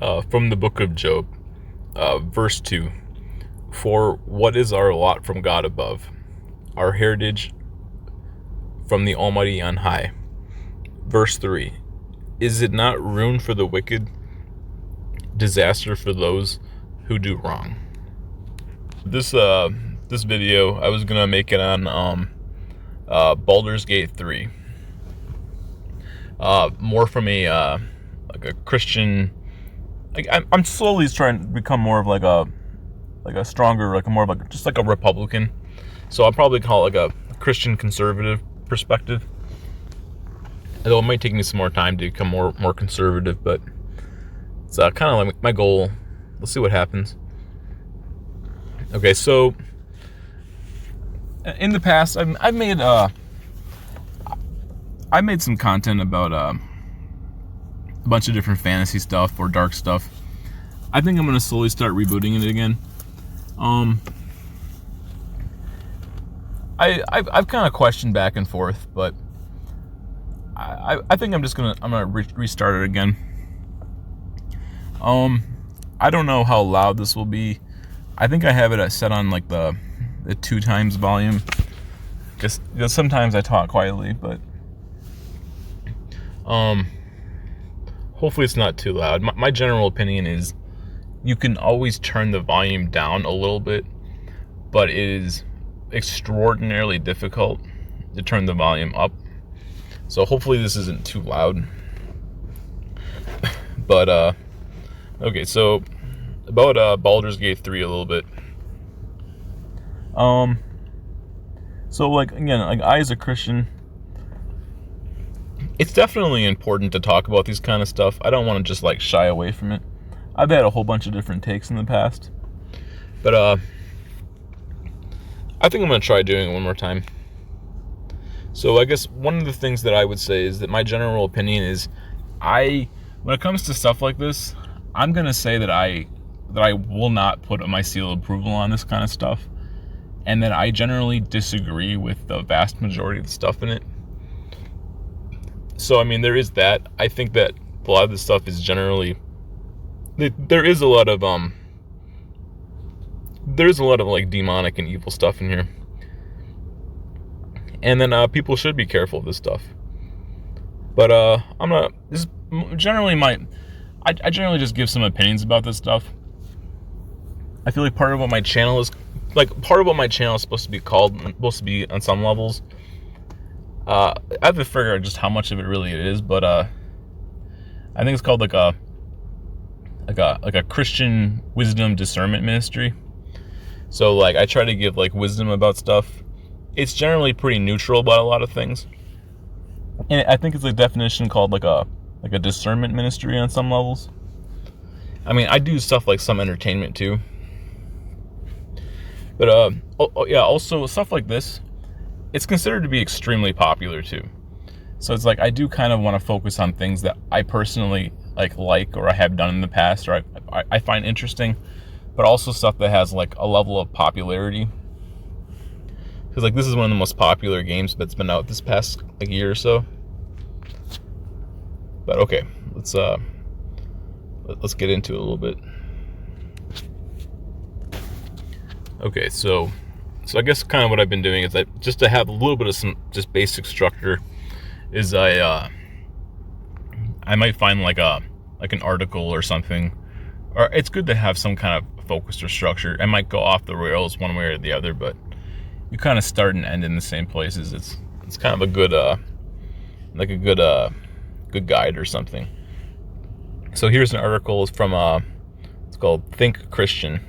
From the book of Job, verse 2. For what is our lot from God above, our heritage from the Almighty on high? Verse 3. Is it not ruin for the wicked, disaster for those who do wrong? This video, I was gonna make it on Baldur's Gate 3. More from a like a Christian. Like I'm slowly trying to become more of like a stronger, like a more of like just like a Republican. So I'll probably call it like a Christian conservative perspective. Although it might take me some more time to become more conservative, but it's kind of like my goal. Let's see what happens. Okay, so in the past, I've made some content about a bunch of different fantasy stuff or dark stuff. I think I'm gonna slowly start rebooting it again. I've kind of questioned back and forth, but I think I'm gonna restart it again. I don't know how loud this will be. I think I have it set on like the 2 times volume, because sometimes I talk quietly, but hopefully it's not too loud. My general opinion is you can always turn the volume down a little bit, but it is extraordinarily difficult to turn the volume up. So hopefully this isn't too loud. But okay, so about Baldur's Gate 3 a little bit. So like again, like I as a Christian, it's definitely important to talk about these kind of stuff. I don't want to just like shy away from it. I've had a whole bunch of different takes in the past, but I think I'm gonna try doing it one more time. So I guess one of the things that I would say is that my general opinion is when it comes to stuff like this, I'm gonna say that I will not put my seal of approval on this kind of stuff, and that I generally disagree with the vast majority of the stuff in it. So I mean, there is that. I think that a lot of this stuff is generally, there is a lot of like demonic and evil stuff in here, and then people should be careful of this stuff. But this is generally I generally just give some opinions about this stuff. I feel like part of what my channel is supposed to be on some levels. I have to figure out just how much of it really it is, but I think it's called like a Christian wisdom discernment ministry. So like I try to give like wisdom about stuff. It's generally pretty neutral about a lot of things, and I think it's a definition called like a discernment ministry on some levels. I mean, I do stuff like some entertainment too, but yeah, also stuff like this, it's considered to be extremely popular too. So it's like I do kind of want to focus on things that I personally like or I have done in the past, or I find interesting, but also stuff that has like a level of popularity. Because like this is one of the most popular games that's been out this past like year or so. But okay, let's get into it a little bit. Okay, so I guess kind of what I've been doing is just to have a little bit of some just basic structure is I might find like an article or something, or it's good to have some kind of focus or structure. I might go off the rails one way or the other, but you kind of start and end in the same places. It's kind of a good good guide or something. So here's an article from it's called Think Christian,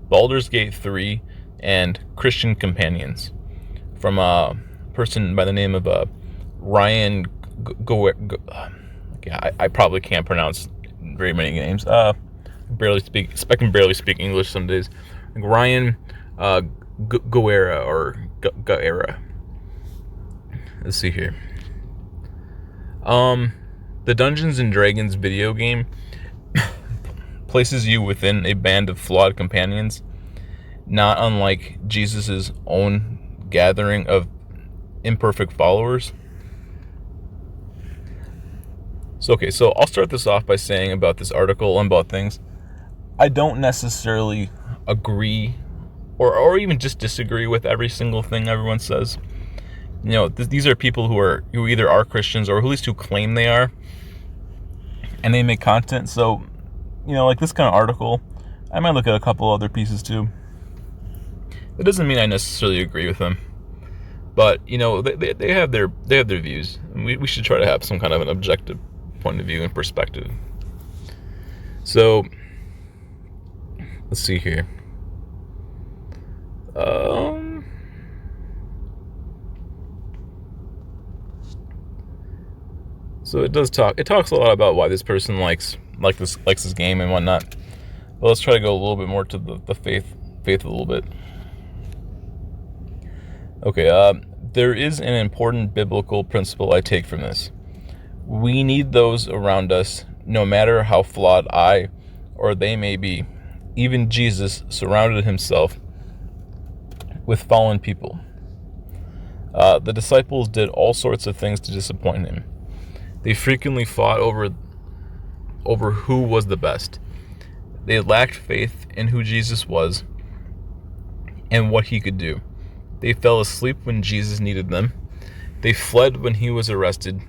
Baldur's Gate 3 and Christian Companions, from a person by the name of Ryan I probably can't pronounce very many names. I can barely speak English some days. Like Ryan Guerra or Guerra. Let's see here. The Dungeons and Dragons video game places you within a band of flawed companions, not unlike Jesus' own gathering of imperfect followers. So I'll start this off by saying about this article and about things. I don't necessarily agree or even just disagree with every single thing everyone says. These are people who either are Christians or at least who claim they are, and they make content. So, like this kind of article, I might look at a couple other pieces too. It doesn't mean I necessarily agree with them, but they have their views, and we should try to have some kind of an objective point of view and perspective. So let's see here. So it talks a lot about why this person likes this game and whatnot. But let's try to go a little bit more to the faith a little bit. Okay, there is an important biblical principle I take from this. We need those around us, no matter how flawed I or they may be. Even Jesus surrounded himself with fallen people. The disciples did all sorts of things to disappoint him. They frequently fought over who was the best. They lacked faith in who Jesus was and what he could do. They fell asleep when Jesus needed them. They fled when he was arrested,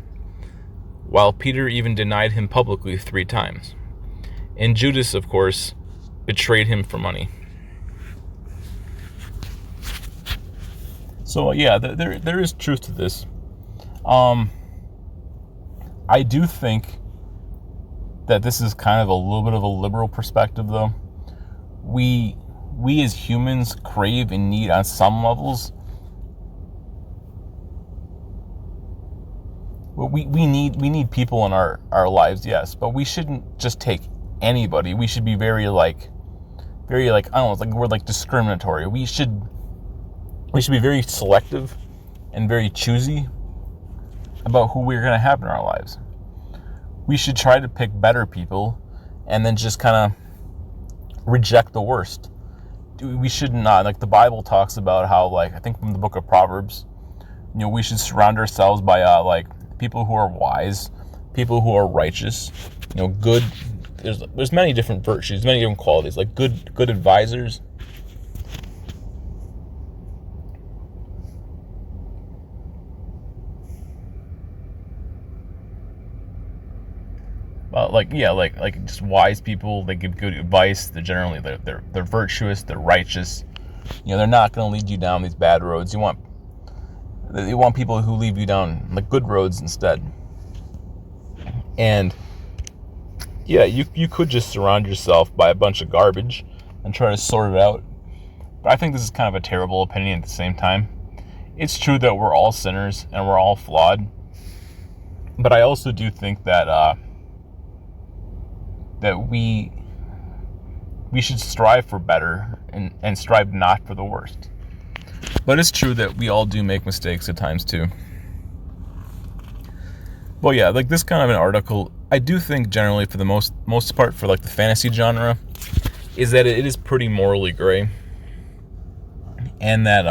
while Peter even denied him publicly 3 times. And Judas, of course, betrayed him for money. So yeah, there is truth to this. I do think that this is kind of a little bit of a liberal perspective, though. We as humans crave and need on some levels. Well, we need people in our lives, yes, but we shouldn't just take anybody. We should be very I don't know, it's like the word discriminatory. We should be very selective and very choosy about who we're going to have in our lives. We should try to pick better people and then just kind of reject the worst. We should not, the Bible talks about how, I think from the book of Proverbs, we should surround ourselves by people who are wise, people who are righteous, good. There's many different virtues, many different qualities, good advisors. Just wise people. They give good advice. They're generally they're virtuous. They're righteous. They're not going to lead you down these bad roads. You want people who lead you down good roads instead. And yeah, you could just surround yourself by a bunch of garbage and try to sort it out. But I think this is kind of a terrible opinion at the same time. It's true that we're all sinners and we're all flawed. But I also do think that we should strive for better and strive not for the worst. But it's true that we all do make mistakes at times too. Well, yeah, this kind of an article, I do think generally for the most part for the fantasy genre, is that it is pretty morally gray. And that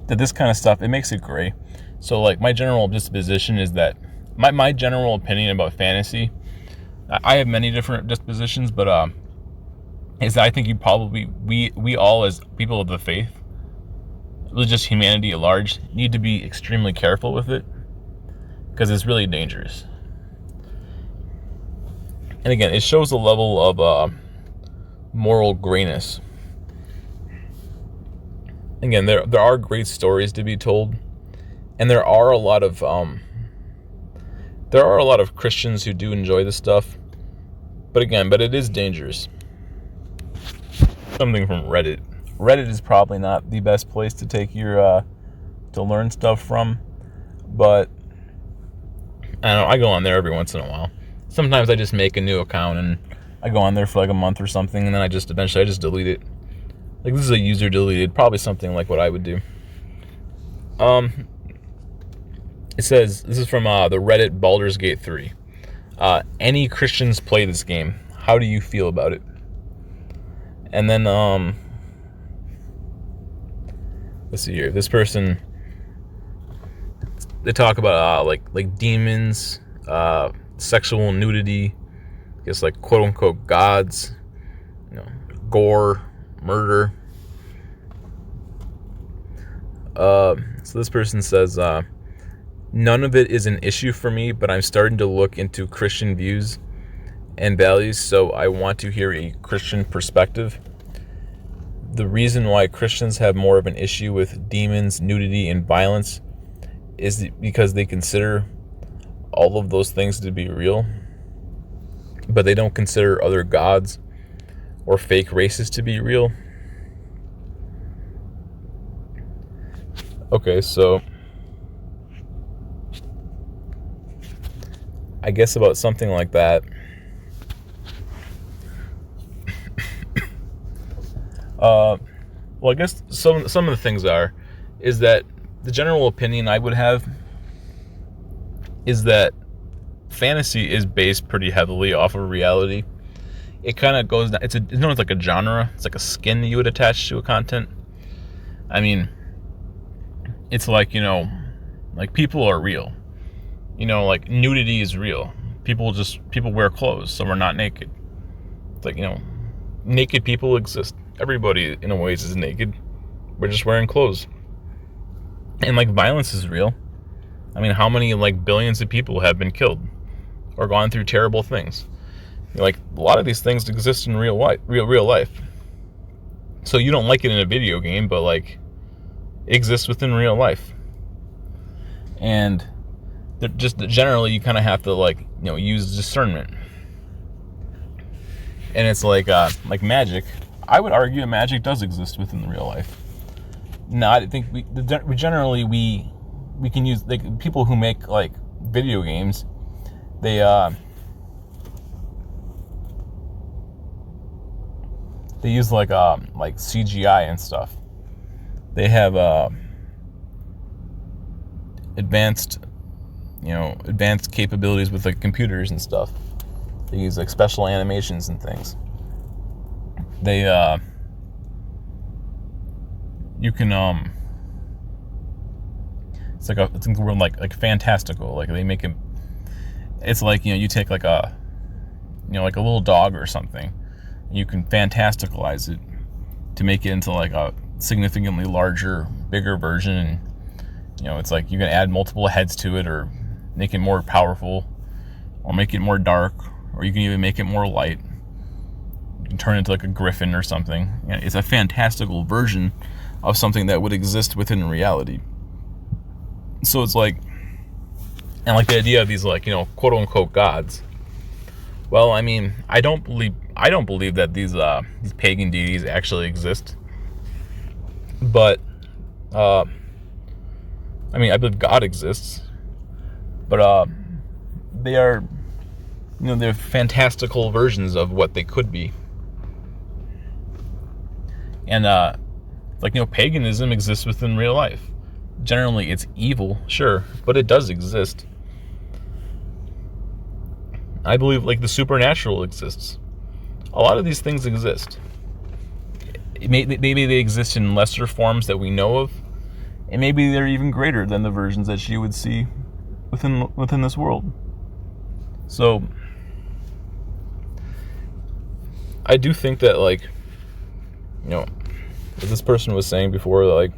this kind of stuff, it makes it gray. So my general disposition is that my general opinion about fantasy, I have many different dispositions, but is that I think we all as people of the faith, just humanity at large, need to be extremely careful with it, because it's really dangerous. And again, it shows a level of moral grayness. Again, there are great stories to be told, and there are a lot of Christians who do enjoy this stuff, but it is dangerous. Something from Reddit. Reddit is probably not the best place to take your to learn stuff from, but I don't know, I go on there every once in a while. Sometimes I just make a new account and I go on there for a month or something, and then eventually I just delete it. This is a user deleted, probably something like what I would do. It says, this is from the Reddit Baldur's Gate 3. Any Christians play this game? How do you feel about it? And then, let's see here. This person they talk about like demons, sexual nudity, I guess like quote unquote gods, gore, murder. So this person says, none of it is an issue for me, but I'm starting to look into Christian views and values, so I want to hear a Christian perspective. The reason why Christians have more of an issue with demons, nudity, and violence is because they consider all of those things to be real, but they don't consider other gods or fake races to be real. Okay, so I guess about something like that. Well, I guess some of the things is that the general opinion I would have is that fantasy is based pretty heavily off of reality. It kind of goes down. It's known as like a genre. It's like a skin you would attach to a content. I mean, it's like, like people are real. Like nudity is real. People wear clothes, so we're not naked. It's like, naked people exist. Everybody in a ways is naked. We're just wearing clothes. And like violence is real. I mean, how many like billions of people have been killed or gone through terrible things? Like a lot of these things exist in real life. So you don't like it in a video game, but like it exists within real life. And just generally you kind of have to like, use discernment. And it's like magic. I would argue magic does exist within the real life. No, I think we generally can use, like, people who make like video games. They use like CGI and stuff. They have advanced capabilities with like computers and stuff. They use like special animations and things. They you can it's like fantastical. Like they make it. It's like, you take like a like a little dog or something. You can fantasticalize it to make it into like a significantly larger, bigger version. And, it's like you can add multiple heads to it, or make it more powerful, or make it more dark, or you can even make it more light. You can turn it into like a griffin or something. It's a fantastical version of something that would exist within reality. So it's like, and like the idea of these like, quote unquote gods. Well, I mean, I don't believe that these pagan deities actually exist. But I mean, I believe God exists. But they are, they're fantastical versions of what they could be. And paganism exists within real life. Generally, it's evil, sure, but it does exist. I believe like the supernatural exists. A lot of these things exist. Maybe they exist in lesser forms that we know of, and maybe they're even greater than the versions that you would see within this world. So I do think that, like, as this person was saying before, like,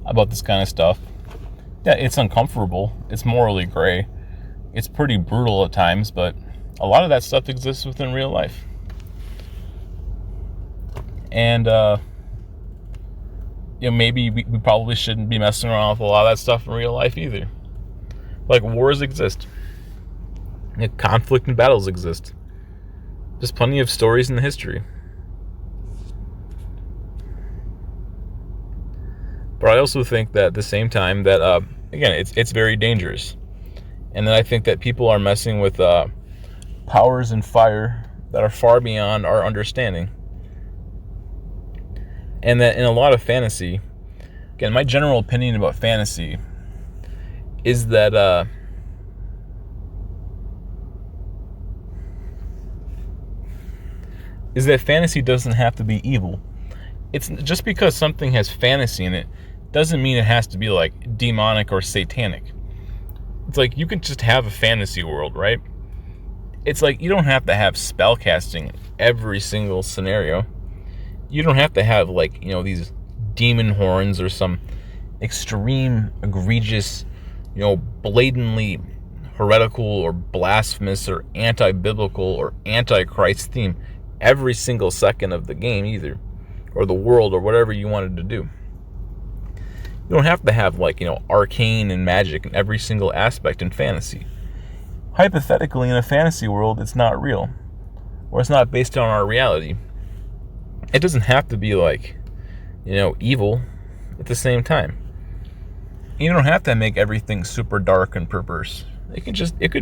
about this kind of stuff, yeah, it's uncomfortable. It's morally gray. It's pretty brutal at times, but a lot of that stuff exists within real life. And, maybe we probably shouldn't be messing around with a lot of that stuff in real life either. Like, wars exist. Conflict and battles exist. There's plenty of stories in the history. But I also think that at the same time that, again, it's very dangerous. And then I think that people are messing with powers and fire that are far beyond our understanding. And that in a lot of fantasy, again, my general opinion about fantasy is that fantasy doesn't have to be evil. It's just because something has fantasy in it doesn't mean it has to be like demonic or satanic. It's like you can just have a fantasy world, right? It's like you don't have to have spell casting every single scenario. You don't have to have like, these demon horns or some extreme, egregious, blatantly heretical or blasphemous or anti-biblical or anti-Christ theme every single second of the game either, or the world, or whatever you wanted to do. You don't have to have like, arcane and magic in every single aspect in fantasy. Hypothetically, in a fantasy world, it's not real, or it's not based on our reality. It doesn't have to be like, evil at the same time. You don't have to make everything super dark and perverse. It could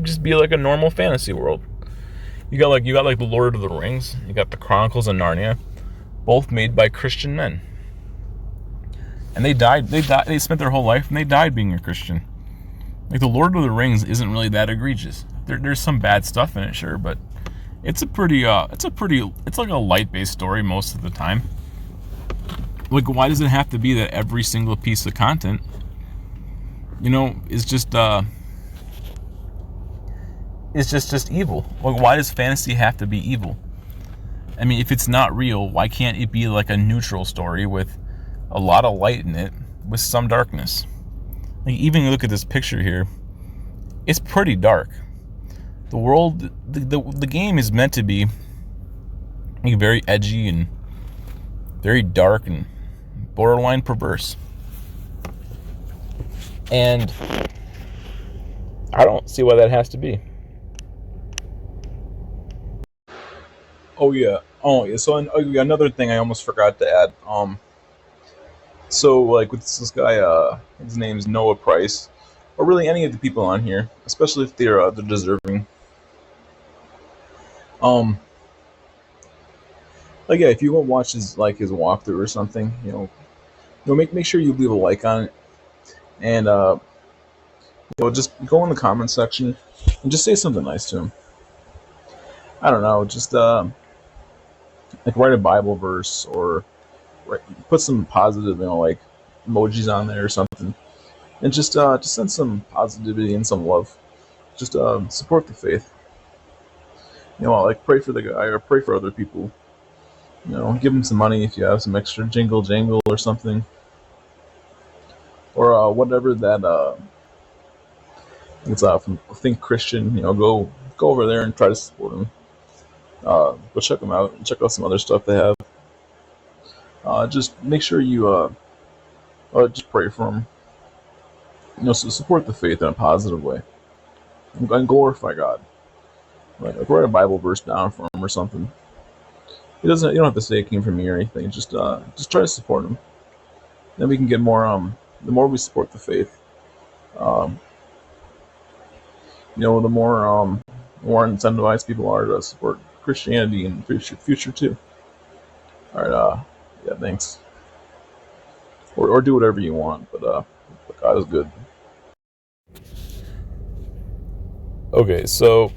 just be like a normal fantasy world. You got like the Lord of the Rings, you got the Chronicles of Narnia, both made by Christian men. And they spent their whole life and they died being a Christian. Like the Lord of the Rings isn't really that egregious. There's some bad stuff in it, sure, but it's like a light-based story most of the time. Like, why does it have to be that every single piece of content, is just evil? Like, why does fantasy have to be evil? I mean, if it's not real, why can't it be like a neutral story with a lot of light in it with some darkness? Like, even look at this picture here. It's pretty dark. The world, the game is meant to be very edgy and very dark and borderline perverse. And I don't see why that has to be. Oh yeah. So another thing I almost forgot to add. So like with this guy, his name's Noah Price, or really any of the people on here, especially if they're deserving. Like yeah, if you go watch his walkthrough or something, make sure you leave a like on it, and just go in the comment section and just say something nice to him. I don't know, just like write a Bible verse or put some positive, like emojis on there or something, and just send some positivity and some love. Just support the faith. Like pray for the guy or pray for other people. Give them some money if you have some extra jingle or something, or whatever that it's from Think Christian. Go over there and try to support them. Go check them out and check out some other stuff they have. Just make sure you just pray for them. So support the faith in a positive way and glorify God. Like write a Bible verse down for him or something. You don't have to say it came from me or anything. Just try to support him. Then we can get more. The more we support the faith, the more incentivized people are to support Christianity in the future too. All right. Yeah. Thanks. Or do whatever you want, but God is good. Okay, so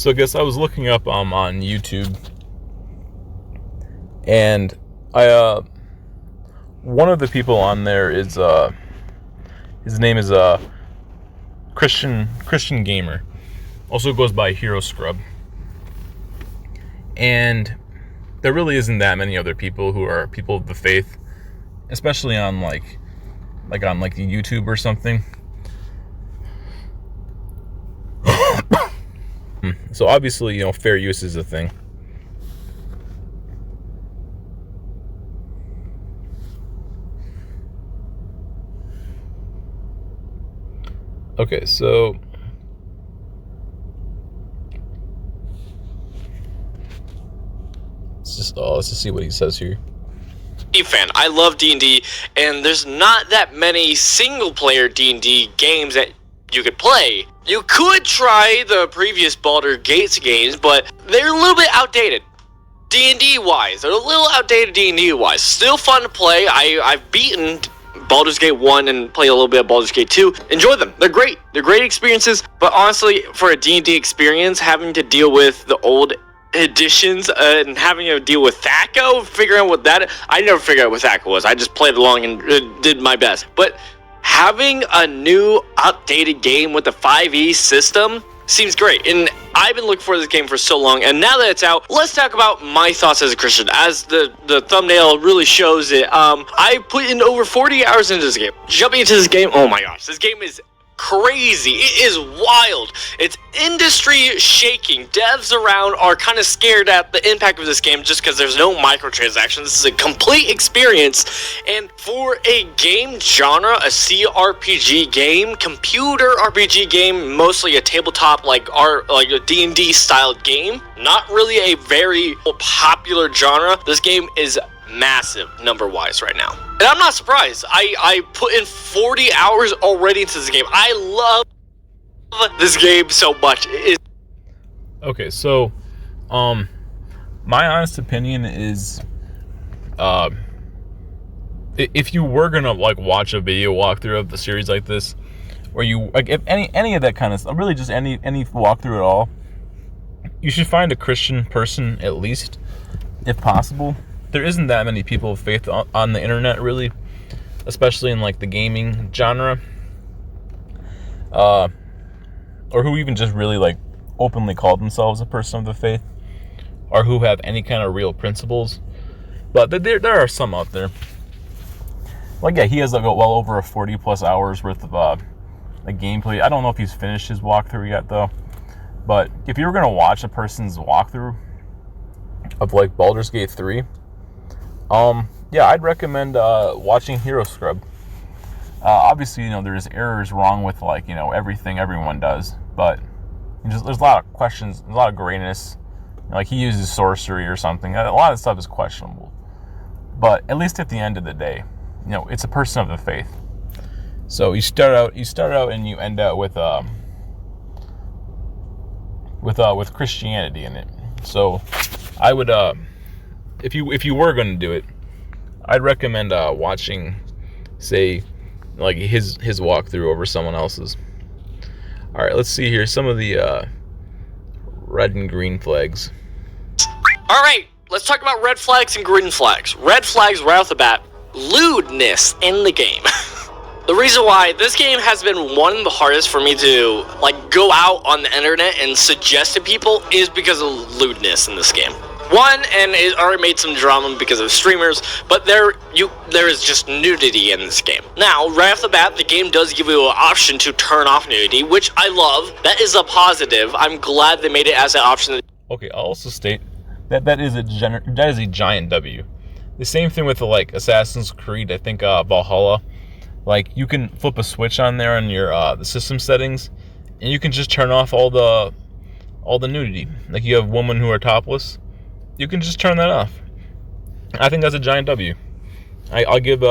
I guess I was looking up on YouTube, and one of the people on there is his name is Christian Gamer, also goes by Hero Scrub, and there really isn't that many other people who are people of the faith, especially on like on YouTube or something. So obviously, fair use is a thing. Okay, so let's just see what he says here. Fan. I love D&D, and there's not that many single-player D&D games that you could play. You could try the previous Baldur Gates games, but they're a little bit outdated. D&D wise, they're a little outdated D&D wise. Still fun to play. I've beaten Baldur's Gate 1 and played a little bit of Baldur's Gate 2. Enjoy them. They're great. They're great experiences, but honestly, for a D&D experience, having to deal with the old additions and having to deal with Thaco, figuring out what that... I never figured out what Thaco was. I just played along and did my best. But having a new updated game with the 5e system seems great. And I've been looking for this game for so long, and now that it's out, let's talk about my thoughts as a Christian. As the thumbnail really shows it, I put in over 40 hours into this game. Jumping into this game, oh my gosh, this game is crazy. It is wild. It's industry shaking. Devs around are kind of scared at the impact of this game just because there's no microtransactions. This is a complete experience, and for a game genre, a CRPG game, computer RPG game, mostly a tabletop like a D&D styled game, not really a very popular genre. This game is massive number wise right now, and I'm not surprised. I put in 40 hours already into this game. I love this game so much. Okay, so my honest opinion is if you were gonna like watch a video walkthrough of the series like this, or you like if any of that kind of stuff, really just any walkthrough at all, you should find a Christian person at least, if possible. There isn't that many people of faith on the internet, really, especially in like the gaming genre, or who even just really like openly call themselves a person of the faith, or who have any kind of real principles. But there are some out there. Like, yeah, he has like well over 40 plus hours worth of like gameplay. I don't know if he's finished his walkthrough yet though. But if you were gonna watch a person's walkthrough of like Baldur's Gate 3. Yeah, I'd recommend watching Hero Scrub. Obviously, you know, there's errors wrong with like, you know, everything everyone does, but there's a lot of questions, a lot of grayness. You know, like he uses sorcery or something. A lot of stuff is questionable. But at least at the end of the day, you know, it's a person of the faith. So you start out and you end out with Christianity in it. So I would if you were going to do it, I'd recommend watching, say, like his walkthrough over someone else's. All right, let's see here some of the red and green flags. All right, let's talk about red flags and green flags. Red flags right off the bat: lewdness in the game. The reason why this game has been one of the hardest for me to like go out on the internet and suggest to people is because of lewdness in this game. One, and it already made some drama because of streamers, but there is just nudity in this game. Now, right off the bat, the game does give you an option to turn off nudity, which I love. That is a positive. I'm glad they made it as an option. Okay, I'll also state that is a giant W. The same thing with like Assassin's Creed, I think Valhalla. Like you can flip a switch on there on your the system settings, and you can just turn off all the nudity. Like you have women who are topless. You can just turn that off. I think that's a giant W. I'll give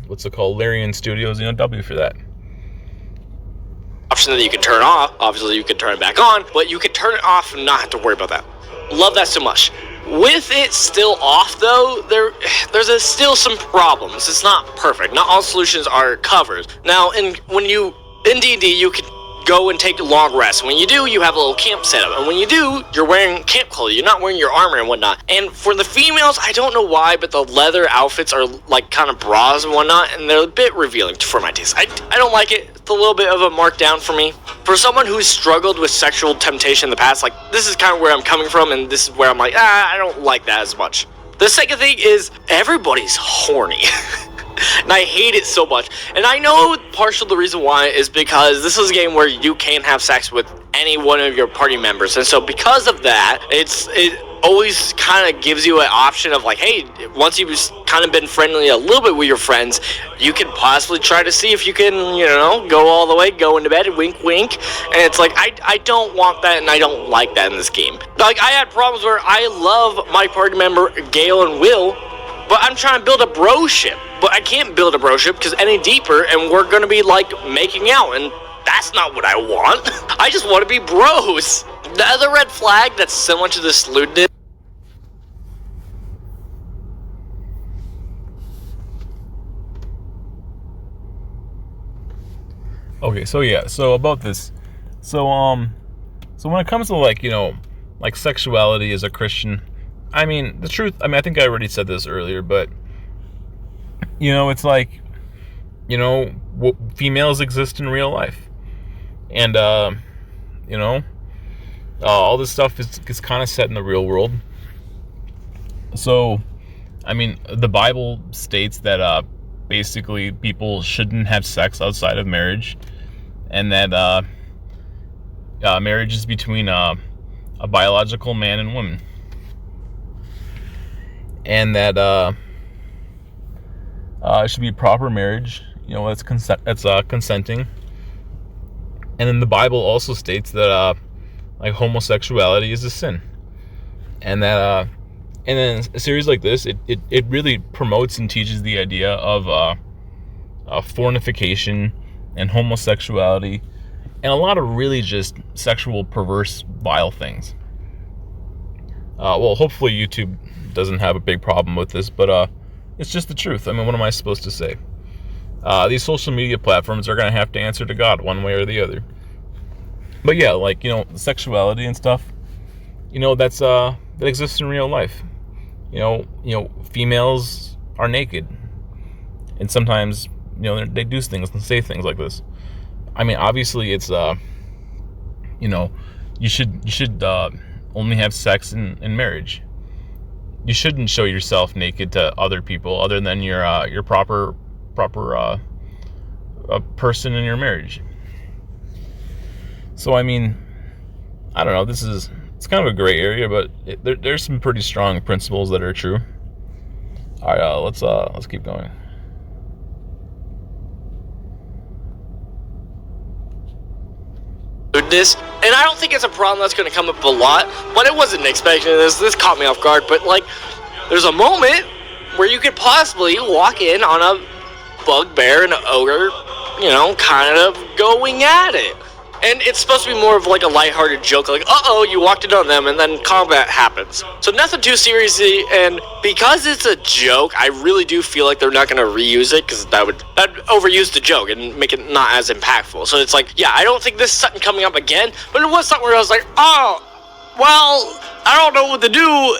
what's it called, Larian Studios, you know, W for that. Option that you can turn off. Obviously, you can turn it back on, but you can turn it off and not have to worry about that. Love that so much. With it still off, though, there's still some problems. It's not perfect. Not all solutions are covered. Now, in D&D, you can go and take long rests. When you do, you have a little camp set up, and when you do, you're wearing camp clothes. You're not wearing your armor and whatnot. And for the females, I don't know why, but the leather outfits are like kind of bras and whatnot, and they're a bit revealing for my taste. I don't like it. It's a little bit of a markdown for me. For someone who's struggled with sexual temptation in the past, like, this is kind of where I'm coming from, and this is where I'm like, I don't like that as much. The second thing is everybody's horny. And I hate it so much. And I know partial the reason why is because this is a game where you can have sex with any one of your party members. And so because of that, it always kind of gives you an option of like, hey, once you've kind of been friendly a little bit with your friends, you can possibly try to see if you can, you know, go all the way, go into bed, wink, wink. And it's like, I don't want that, and I don't like that in this game. Like, I had problems where I love my party member, Gale and Will, but I'm trying to build a bro-ship. But I can't build a bro-ship because any deeper and we're going to be, like, making out. And that's not what I want. I just want to be bros. The other red flag that's similar to this lewdness. Okay, so yeah, so about this. So when it comes to, like, you know, like sexuality as a Christian. I mean, the truth, I think I already said this earlier, but, it's like, females exist in real life. And, all this stuff is kind of set in the real world. So, the Bible states that, basically people shouldn't have sex outside of marriage, and that, marriage is between, a biological man and woman. And that it should be a proper marriage, that's consenting. And then the Bible also states that like homosexuality is a sin, and that and then a series like this, it really promotes and teaches the idea of fornication and homosexuality and a lot of really just sexual, perverse, vile things. Well, hopefully YouTube doesn't have a big problem with this, but it's just the truth. What am I supposed to say? These social media platforms are going to have to answer to God one way or the other. But yeah, like, sexuality and stuff, that exists in real life. Females are naked, and sometimes, they do things and say things like this. Obviously it's, you should only have sex in marriage. You shouldn't show yourself naked to other people other than your proper person in your marriage. So I don't know. It's kind of a gray area, but there's some pretty strong principles that are true. All right, let's keep going. This, and I don't think it's a problem that's going to come up a lot, but I wasn't expecting this caught me off guard. But like, there's a moment where you could possibly walk in on a bugbear and an ogre, kind of going at it, and it's supposed to be more of like a lighthearted joke, like, you walked in on them, and then combat happens. So nothing too seriously, and because it's a joke, I really do feel like they're not going to reuse it, because that'd overuse the joke and make it not as impactful. So it's like, yeah, I don't think this is something coming up again, but it was something where I was like, well, I don't know what to do,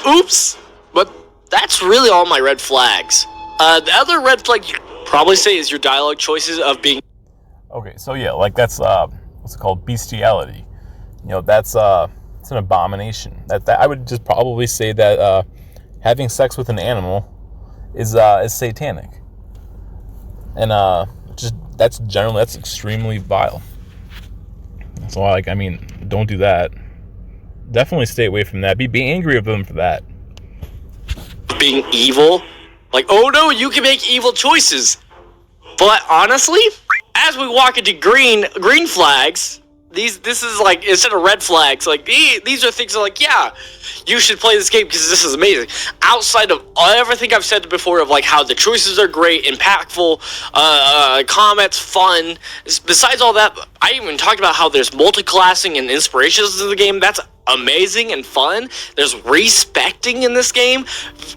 oops. But that's really all my red flags. The other red flag you probably say is your dialogue choices of being... Okay, so yeah, like that's what's it called, bestiality. That's it's an abomination. That I would just probably say that having sex with an animal is satanic, and that's extremely vile. So don't do that. Definitely stay away from that. Be angry of them for that. Being evil, like, oh no, you can make evil choices. But honestly, as we walk into green flags, this is like, instead of red flags, like these are things that, like, yeah, you should play this game because this is amazing. Outside of everything I've said before of like how the choices are great, impactful, comments, fun. Besides all that, I even talked about how there's multi-classing and inspirations in the game. That's amazing and fun. There's respecting in this game.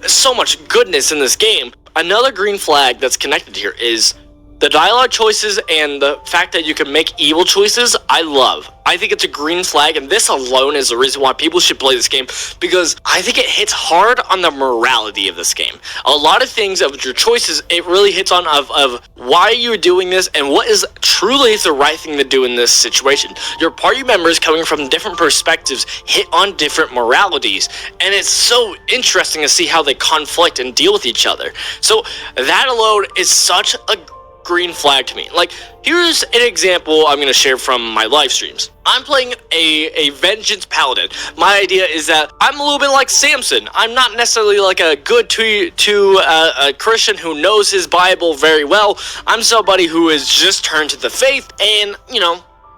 So much goodness in this game. Another green flag that's connected here is the dialogue choices and the fact that you can make evil choices. I love. I think it's a green flag, and this alone is the reason why people should play this game, because I think it hits hard on the morality of this game. A lot of things of your choices, it really hits on of why you're doing this and what is truly the right thing to do in this situation. Your party members coming from different perspectives hit on different moralities, and it's so interesting to see how they conflict and deal with each other. So that alone is such a green flag to me. Like, here's an example I'm going to share from my live streams. I'm playing a vengeance paladin. My idea is that I'm a little bit like Samson. I'm not necessarily like a good to a Christian who knows his Bible very well. I'm somebody who has just turned to the faith, and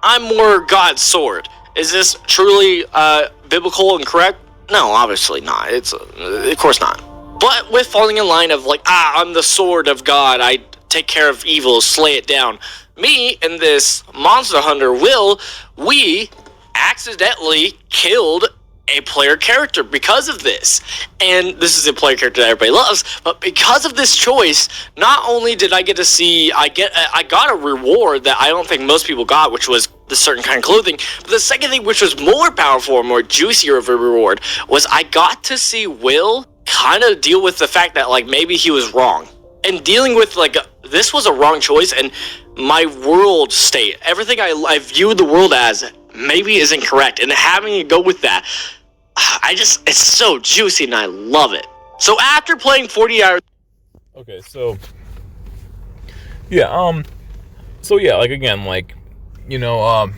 I'm more God's sword. Is this truly biblical and correct? No, obviously not. It's of course not. But with falling in line of like, I'm the sword of God, I take care of evil, slay it down. Me and this monster hunter, Will, we accidentally killed a player character because of this. And this is a player character that everybody loves, but because of this choice, not only did I get to see, I got a reward that I don't think most people got, which was the certain kind of clothing, but the second thing, which was more powerful and more juicier of a reward, was I got to see Will kind of deal with the fact that, like, maybe he was wrong. And dealing with, like, this was a wrong choice, and my world state, everything I viewed the world as, maybe isn't correct. And having to go with that, it's so juicy, and I love it. So after playing 40 hours... Okay, so... Yeah, like, again, like, you know,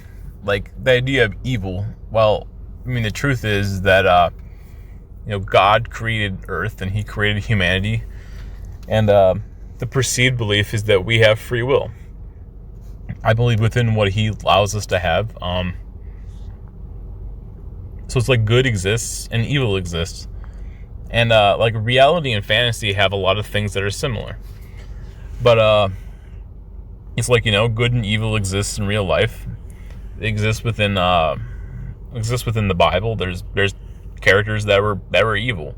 like, the idea of evil, well, I mean, the truth is that, you know, God created Earth, and he created humanity, and, the perceived belief is that we have free will. I believe within what he allows us to have, so it's like good exists and evil exists. And like reality and fantasy have a lot of things that are similar. But it's like, you know, good and evil exists in real life. They exist within the Bible. There's characters that were evil,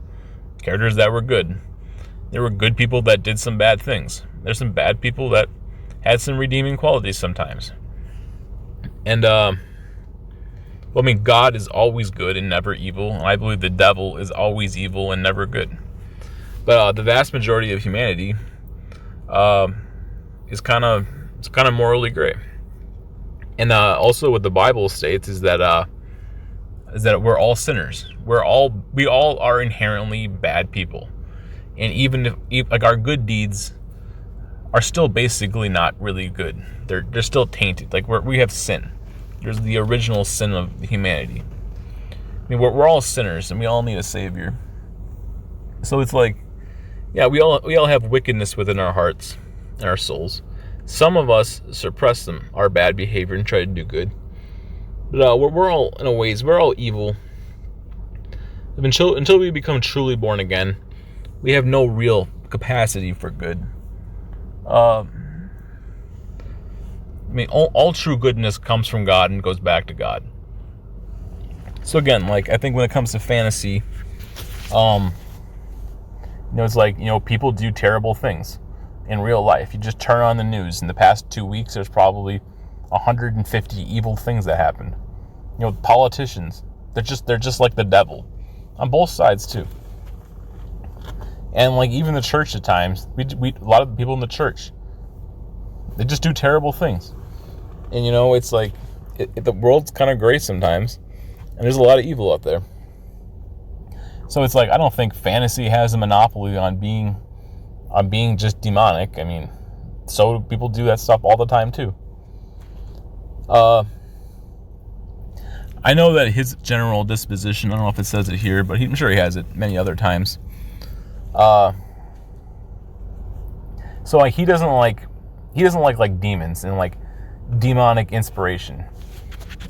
characters that were good. There were good people that did some bad things. There's some bad people that had some redeeming qualities sometimes. And well, I mean, God is always good and never evil. I believe the devil is always evil and never good. But the vast majority of humanity is kind of morally gray. And also, what the Bible states is that we're all sinners. We all are inherently bad people, and even if like our good deeds are still basically not really good. They're still tainted. Like we have sin. There's the original sin of humanity. I mean, we're all sinners, and we all need a savior. So it's like, yeah, we all have wickedness within our hearts and our souls. Some of us suppress our bad behavior, and try to do good. But we're all, in a ways, we're all evil. Until we become truly born again, we have no real capacity for good. I mean, all true goodness comes from God and goes back to God. So again, like, I think when it comes to fantasy, you know, it's like, you know, people do terrible things in real life. You just turn on the news. In the past 2 weeks, there's probably 150 evil things that happened. You know, politicians, they're just like the devil on both sides too. And like even the church at times, we a lot of the people in the church, they just do terrible things. And you know, it's like the world's kind of gray sometimes, and there's a lot of evil out there. So it's like, I don't think fantasy has a monopoly on being just demonic. I mean, so people do that stuff all the time too. I know that his general disposition, I don't know if it says it here, but I'm sure he has it many other times. So like he doesn't like demons and like demonic inspiration.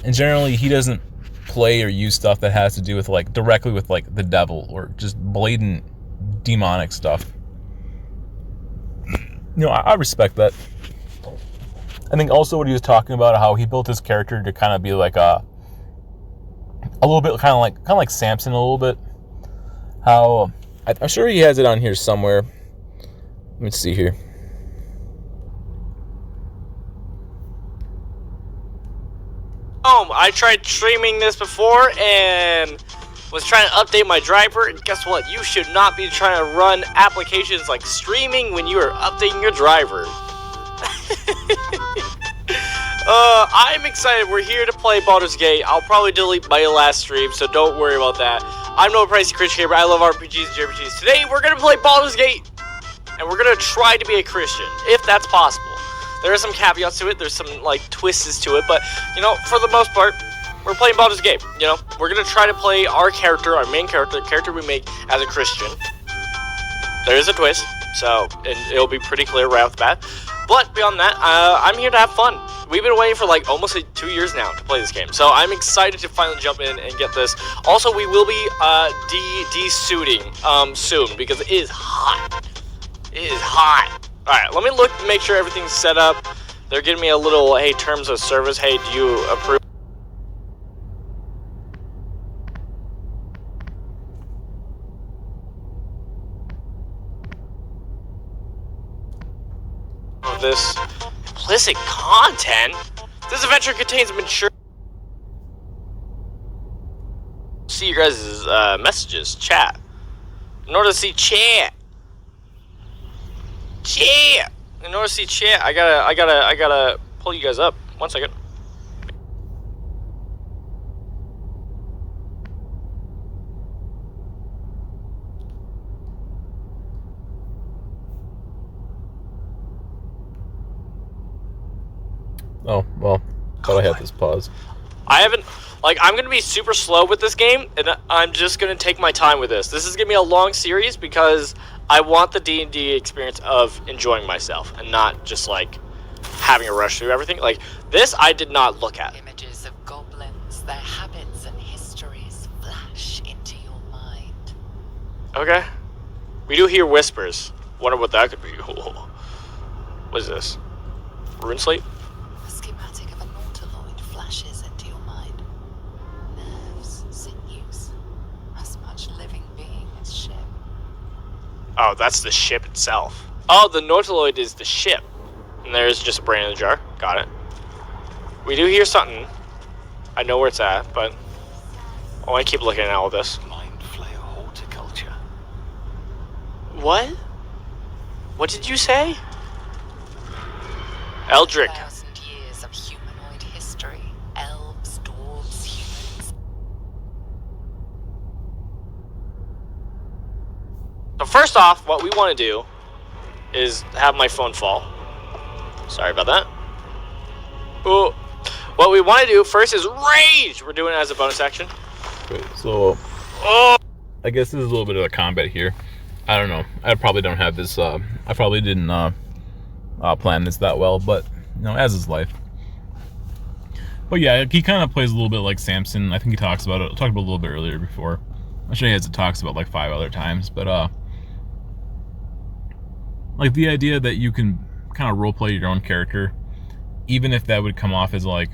And generally he doesn't play or use stuff that has to do with like directly with like the devil or just blatant demonic stuff. You know, I respect that. I think also what he was talking about, how he built his character to kind of be like a little bit kind of like Samson a little bit. How I'm sure he has it on here somewhere. Let me see here. I tried streaming this before and was trying to update my driver, and guess what? You should not be trying to run applications like streaming when you are updating your driver. I'm excited. We're here to play Baldur's Gate. I'll probably delete my last stream, so don't worry about that. I'm no pricey Christian gamer. I love RPGs and JRPGs. Today, we're going to play Baldur's Gate, and we're going to try to be a Christian, if that's possible. There are some caveats to it. There's some, like, twists to it, but, you know, for the most part, we're playing Baldur's Gate. You know, we're going to try to play our character, our main character, the character we make, as a Christian. There is a twist, so and it'll be pretty clear right off the bat. But beyond that, I'm here to have fun. We've been waiting for like almost 2 years now to play this game, so I'm excited to finally jump in and get this. Also, we will be de-suiting soon because it is hot. It is hot. All right, let me look to make sure everything's set up. They're giving me a little, hey, terms of service. Hey, do you approve? of this. Implicit content? This adventure contains mature... See your guys' messages, chat. In order to see chat. In order to see chat, I gotta pull you guys up. 1 second. Oh, well, thought I had this pause. I haven't, like, I'm gonna be super slow with this game, and I'm just gonna take my time with this. This is gonna be a long series because I want the D&D experience of enjoying myself and not just, like, having a rush through everything. Like, this I did not look at. Images of goblins, their habits and histories flash into your mind. Okay. We do hear whispers. Wonder what that could be. What is this? Rune slate? A schematic of a nautiloid flashes into your mind. Nerves, sinews, as much living being as ship. Oh, that's the ship itself. Oh, the nautiloid is the ship. And there's just a brain in the jar. Got it. We do hear something. I know where it's at, but I want to keep looking at all this. Mind flayer horticulture. What? What did you say? Eldrick. 1,000 years of humanoid history. Elves, dwarves, humans. So first off, what we want to do is have my phone fall. Sorry about that. Ooh. What we want to do first is rage. We're doing it as a bonus action. Wait, so I guess this is a little bit of a combat here. I don't know. I probably don't have this. I probably didn't plan this that well, but you know, as is life. But yeah, he kind of plays a little bit like Samson. I think he talks about it. I talked about it a little bit earlier before. I'm sure he has it talks about like 5 other times, but like the idea that you can kind of roleplay your own character, even if that would come off as like,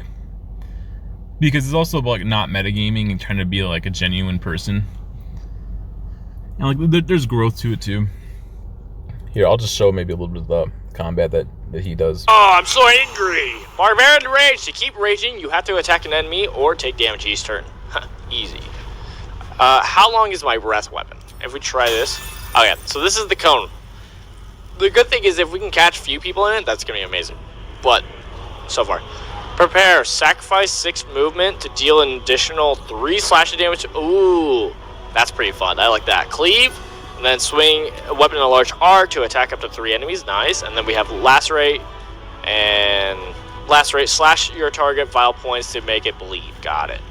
because it's also about like not metagaming and trying to be like a genuine person, and like there's growth to it too. Here, I'll just show maybe a little bit of the combat that he does. Oh, I'm so angry. Barbarian rage. To keep raging, you have to attack an enemy or take damage each turn. Easy. How long is my breath weapon? If we try this. Oh yeah, so this is the cone. The good thing is if we can catch a few people in it, that's going to be amazing. But, so far. Prepare. Sacrifice 6 movement to deal an additional 3 slashing damage. Ooh, that's pretty fun. I like that. Cleave, and then swing a weapon in a large R to attack up to 3 enemies. Nice. And then we have lacerate, and lacerate, slash your target, vital points to make it bleed. Got it.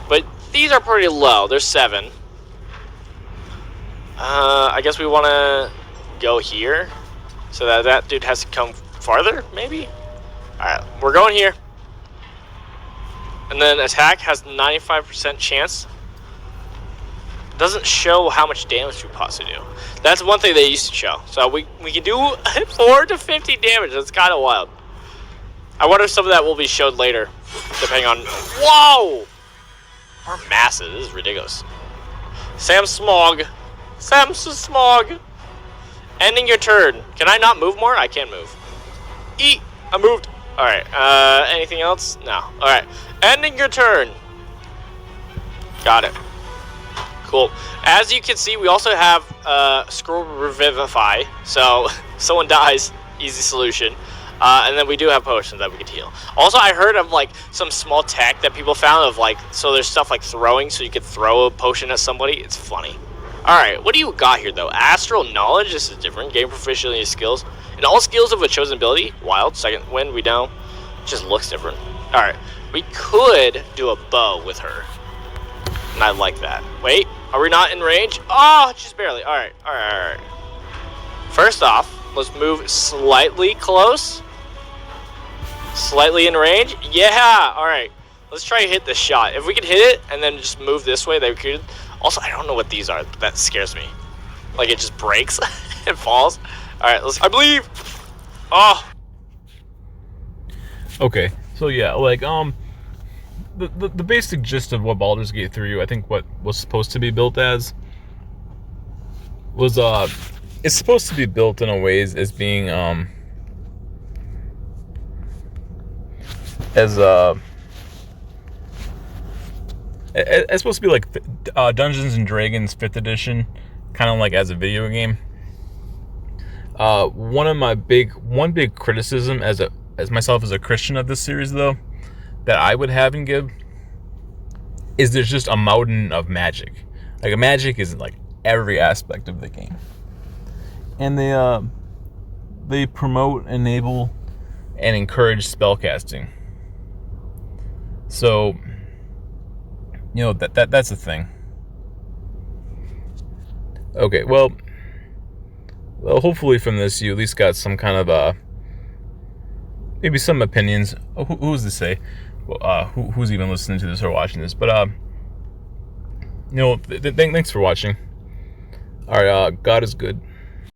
But these are pretty low. There's 7. I guess we want to go here so that dude has to come farther, maybe? Alright, we're going here. And then attack has 95% chance. Doesn't show how much damage we possibly do. That's one thing they used to show. So we can do 4 to 50 damage. That's kind of wild. I wonder if some of that will be showed later, depending on... Whoa! We're massive. This is ridiculous. Sam Smog. Smog. Ending your turn. Can I not move more? I can move. Eat. I moved. Alright. Anything else? No. Alright. Ending your turn. Got it. Cool. As you can see, we also have Scroll Revivify. So, someone dies. Easy solution. And then we do have potions that we can heal. Also, I heard of like some small tech that people found of like, so there's stuff like throwing, so you could throw a potion at somebody. It's funny. Alright, what do you got here though? Astral Knowledge, this is different. Gain proficiency in skills. And all skills of a chosen ability. Wild, second wind, we know. Just looks different. Alright, we could do a bow with her. And I like that. Wait, are we not in range? Oh, just barely. Alright. First off, let's move slightly close. Slightly in range. Yeah, alright. Let's try to hit this shot. If we could hit it and then just move this way, that we could. Also, I don't know what these are, but that scares me. Like, it just breaks and falls. Alright, let's... I believe! Oh! Okay, so yeah, like, the basic gist of what Baldur's Gate 3, I think what was supposed to be built as, was, it's supposed to be built in a ways as being, as it's supposed to be like Dungeons and Dragons 5th edition, kind of like as a video game. One big criticism as myself as a Christian of this series, though, that I would have and give is there's just a mountain of magic. Like, magic is like every aspect of the game, and they promote, enable, and encourage spellcasting. So, you know, that's the thing. Okay, well, hopefully from this you at least got some kind of maybe some opinions. Who's to say? Who's even listening to this or watching this? But you know, thanks for watching. All right, God is good.